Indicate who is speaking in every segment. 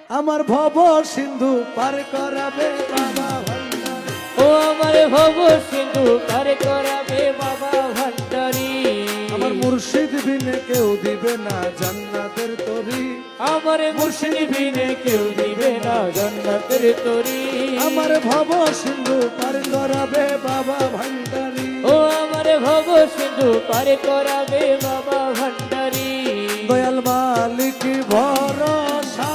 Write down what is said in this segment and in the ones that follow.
Speaker 1: আমার ভব সিন্ধু পার করাবে বাবা ভান্ডারী।
Speaker 2: ও আমার ভব সিন্ধু পার করাবে বাবা ভান্ডারী।
Speaker 1: আমার মুর্শিদ বিনে কেউ দিবে না জান্নাতের তরি।
Speaker 2: আমার মুর্শিদ বিনে কেউ দিবে না জান্নাতের তরি।
Speaker 1: আমার ভব সিন্ধু পার করাবে বাবা ভান্ডারী।
Speaker 2: ও আমার ভব সিন্ধু পার করাবে বাবা ভান্ডারী।
Speaker 1: দয়াল মালিক ভরসা,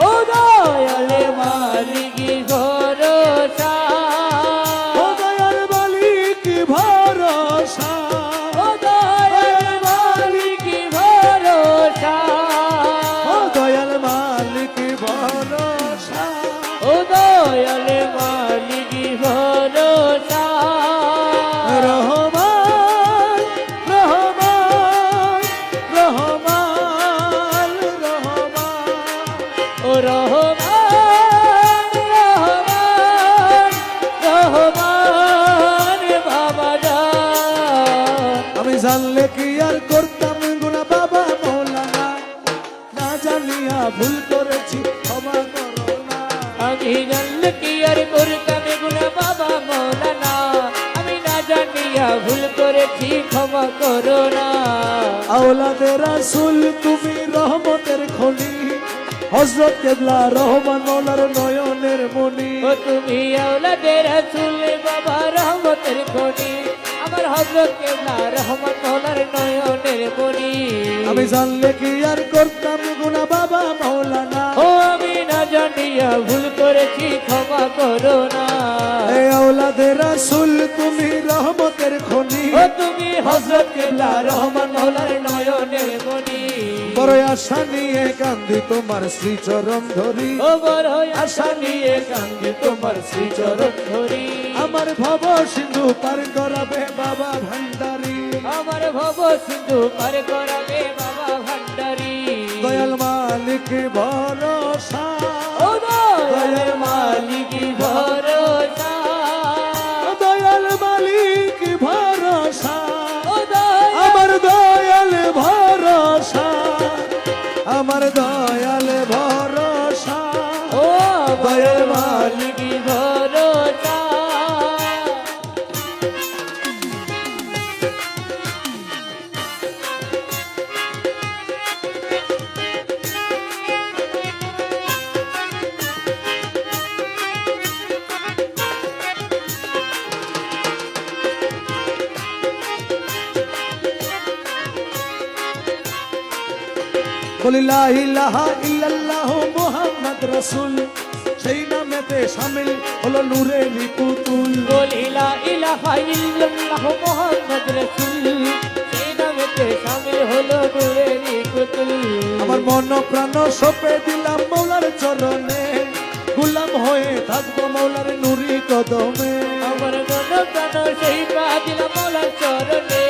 Speaker 2: ও দয়ালে মালিক ভরসা।
Speaker 1: ও দয়াল মালিক ভরসা,
Speaker 2: ও দয়াল মালিক ভরসা।
Speaker 1: ও দয়াল মালিক ভরসা।
Speaker 2: ও দয়ালে মালিক ভরসা।
Speaker 1: রহমান রহমান রহমান রহমান,
Speaker 2: ও রহমান রহমান রহমান বাবা জান।
Speaker 1: আমি জানলে কি আর করতাম গুনাহ বাবা মৌলানা, না জানিয়া ভুল করেছি ক্ষমা করো না।
Speaker 2: আমি জানলে কি আর করতাম গুনাহ বাবা মৌলানা, আমি না জানিয়া ভুল করেছি ক্ষমা করো না।
Speaker 1: আওলাদে রাসূল তুমি রহমতের খনি, হযরত কেবলা রহমান মৌলার নয়নের মনি।
Speaker 2: ও তুমি আওলাদে রাসূল বাবা রহমতের খনি, আমার হযরত কেবলা রহমত মৌলার নয়নের মনি।
Speaker 1: আমি জানলে কি আর করতাম গুনাহ বাবা মৌলানা,
Speaker 2: ও আমি না জানিয়া ভুল করেছি ক্ষমা করো না।
Speaker 1: এ আওলাদে রাসূল তুমি রহমতের খনি,
Speaker 2: ও তুমি হযরত কেবলা রহমান মৌলার নয়নের মনি।
Speaker 1: বড় আশা নিয়ে কান্দি তোমার শ্রীচরণ ধরি।
Speaker 2: ও বড় আশা নিয়ে কান্দি তোমার শ্রীচরণ ধরি।
Speaker 1: আমার ভব সিন্ধু পার করাবে বাবা ভান্ডারী।
Speaker 2: আমার ভব সিন্ধু পার করাবে বাবা ভান্ডারী।
Speaker 1: দয়াল মালিক ভরসা,
Speaker 2: ও দয়াল মালিক ভরসা।
Speaker 1: দয়াল মালিক ভরসা,
Speaker 2: ও দয়াল
Speaker 1: আমার দয়াল ভরসা, আমার দয়াল ভরসা,
Speaker 2: ও দয়াল মালিক ভরসা।
Speaker 1: বলি লা ইলাহা ইল্লাল্লাহু মুহাম্মদ রাসূল, সেই নামেতে শামিল হলো নূরেরই পুতুল।
Speaker 2: বলি লা ইলাহা ইল্লাল্লাহু মুহাম্মদ রাসূল, সেই নামেতে শামিল হলো নূরেরই পুতুল।
Speaker 1: আমার মন প্রাণ সঁপে দিলাম মৌলার চরণে, গোলাম হয়ে থাকবো মৌলার নুরি কদমে।
Speaker 2: আমার মন প্রাণ সেই পা দিলাম মৌলার চরণে,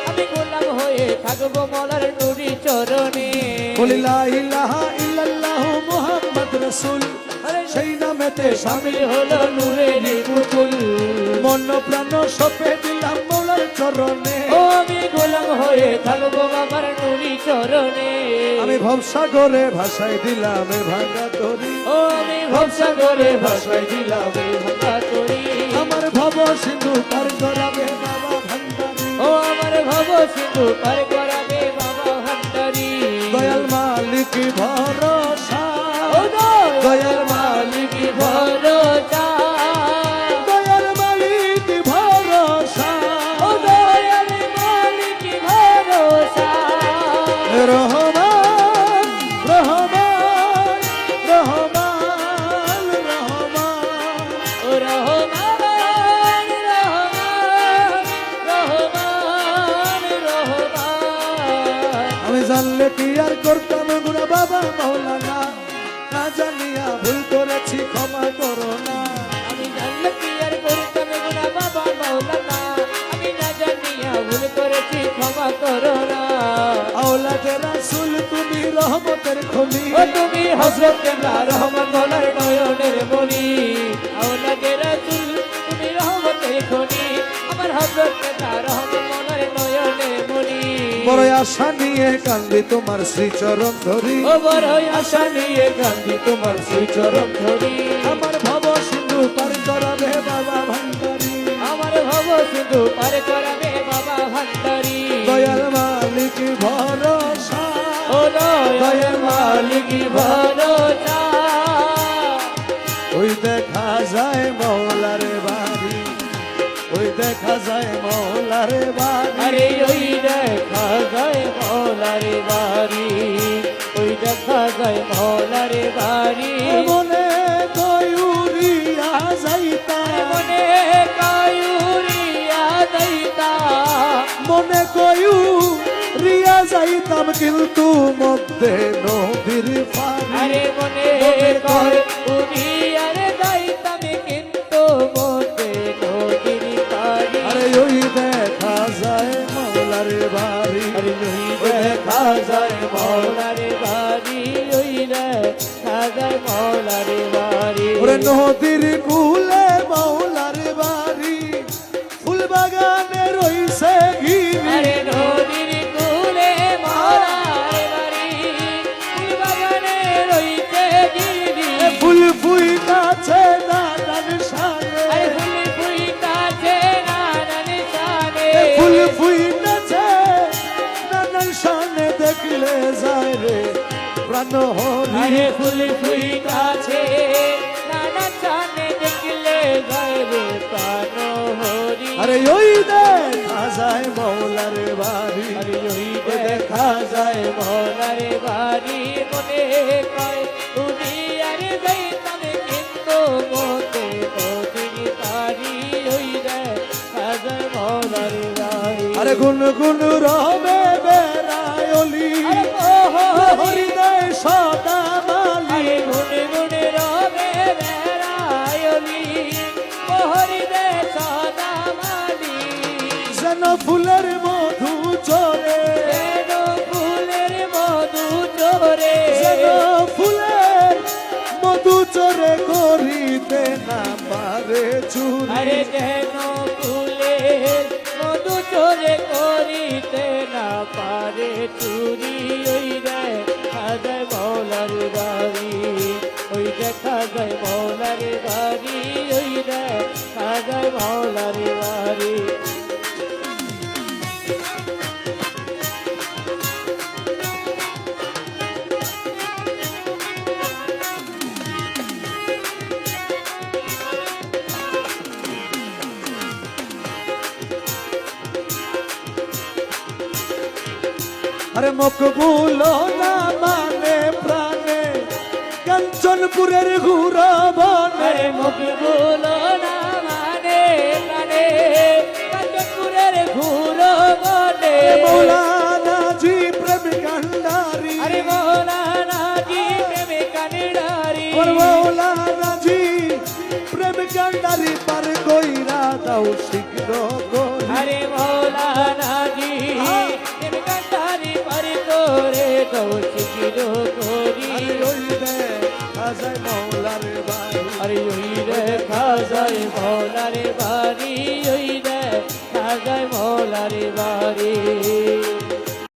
Speaker 2: আমি গোলাম হয়ে থাকবো মৌলার নুরি চরণে।
Speaker 1: বলি লা ইলাহা ইল্লাল্লাহু মুহাম্মদ রাসূল, সেই নামেতে
Speaker 2: শামিল হলো নূরেরই পুতুল।
Speaker 1: মন প্রাণ সঁপে দিলাম মৌলার চরণে।
Speaker 2: ও আমি গোলাম হয়ে থাকবো বাবার নুরি চরণে।
Speaker 1: আমি ভবসাগরে ভাসাই দিলাম এ ভাঙা তরি।
Speaker 2: ও আমি ভবসাগরে ভাসাই দিলাম এই ভাঙা তরি।
Speaker 1: আমার ভব সিন্ধু পার করাবে বাবা ভান্ডারী।
Speaker 2: ও আমার ভব সিন্ধু পার করাবে বাবা ভান্ডারী।
Speaker 1: দয়াল মালিক ভরসা,
Speaker 2: ও
Speaker 1: দয়াল মালিক
Speaker 2: ভরসা।
Speaker 1: দয়াল মালিক ভরসা,
Speaker 2: ও দয়াল মালিক ভরসা।
Speaker 1: রহমান রহমান রহমান রহমান,
Speaker 2: ও রহমান রহমান রহমান রহমান।
Speaker 1: আমি জানলে কি আর করতাম গুনাহ বাবা মৌলানা, না জানিয়া ভুল করেছি ক্ষমা করো না।
Speaker 2: আমি জানলে কি আর করতাম গুনাহ বাবা মাওলানা, আমি না জানিয়া ভুল করেছি ক্ষমা করো না।
Speaker 1: আওলাদে রাসূল তুমি রহমতের খনি,
Speaker 2: ও তুমি হযরত কেবলা রহমান মৌলার নয়নের মনি। আওলাদে রাসূল তুমি রহমতের খনি, আমার হযরত কেবলা রহমান মৌলার নয়নের মনি।
Speaker 1: বড় আশা নিয়ে কান্দি তোমার শ্রীচরণ ধরি
Speaker 2: ও বড় আশা নিয়ে কান্দি তোমার শ্রীচরণ ধরি
Speaker 1: আমার ভব সিন্ধু পার করাবে বাবা ভান্ডারি
Speaker 2: আমার ভব সিন্ধু পার করাবে বাবা ভান্ডারি
Speaker 1: দয়াল মালিক ভরসা
Speaker 2: ও দয়াল মালিক ভরসা
Speaker 1: ওই দেখা যায় মৌলার বাড়ি ওই দেখা যায় মৌলার বাড়ি
Speaker 2: আরে ওই দেখা যায় মৌলার বাড়ি ওই দেখা যায় মৌলার বাড়ি
Speaker 1: মনে কয়ুরিয়া যাইতা
Speaker 2: মনে কায়ুরিয়া দইতা
Speaker 1: মনে কয়ুরিয়া যাইতাম কিন্তু মধ্যে নদীর পানি
Speaker 2: আরে মনে কয় উড়িয়ার যাইতাম কিন্তু মধ্যে নদীর পাড়ি
Speaker 1: আরে ওই দেখা যায় মৌলার বাড়ি
Speaker 2: আরে ওই দেখা যায় মৌলার বাড়ি ওই দেখা যায় মৌলার বাড়ি
Speaker 1: ওরে নদীর কূলে মৌলার বাড়ি ফুল বাগানে রইছে ঘিরি
Speaker 2: আরে নদীর কূলে মৌলার বাড়ি ফুল বাগানে রইছে গিরি
Speaker 1: ফুল ফুই কাছে নানান শানে
Speaker 2: আরে ফুল ফুল কাছে নানান শানে
Speaker 1: ফুল ফুই কাছে নানান শানে দেখলে যায় রে প্রাণ হরি
Speaker 2: আরে ফুল ফুল কাছে নানান শানে দেখলে যায় রে প্রাণ হরি
Speaker 1: আরে ওই দেখা যায় মৌলার বাড়ি
Speaker 2: আরে ওই দেখা যায় মৌলার বাড়ি মনে কয় উনি আরে যাইতাম কিন্তু মতে নদীর পাড়ি ওই দেখা যায় মৌলার বাড়ি
Speaker 1: আরে গুন গুন রবে বেড়ায়লি হরিদয় সদা মালি
Speaker 2: আরে গুনে গুনে রবে বেড়ায়লি মোহরি দে সদা মালি
Speaker 1: যেন ফুলের মধু চরে
Speaker 2: যেন ফুলের মধু চোরে
Speaker 1: যেন ফুলের মধু চরে করিতে না পারে চুরি
Speaker 2: আরে যেন ফুলের মধু চোরে করিতে না পারে চুরি ওই দেখা যায় মৌলার বাড়ি ওই দেখা যায় মৌলার বাড়ি ওই দেখা যায় মৌলার বাড়ি
Speaker 1: আরে মকবুল না মানে প্রাণে কাঞ্চনপুরের ঘুরা বনে
Speaker 2: আরে মুখ বলো না মানে কানে কাঞ্চনপুরের ঘুরো বনে
Speaker 1: মৌলানা জি প্রেম কান্ডারি
Speaker 2: আরে মৌলানা জি প্রেমে কানিডারি
Speaker 1: ওর মৌলানা জি প্রেম কান্ডারি পার কইরা দাও শীঘ্র করি
Speaker 2: আরে মৌলানা জি প্রেমে কান্ডারি পারি করে দৌ শিখির করি
Speaker 1: আরে ওই দেখা যায় মৌলার বাড়ি
Speaker 2: আরে ওই রেখা যায় মৌলার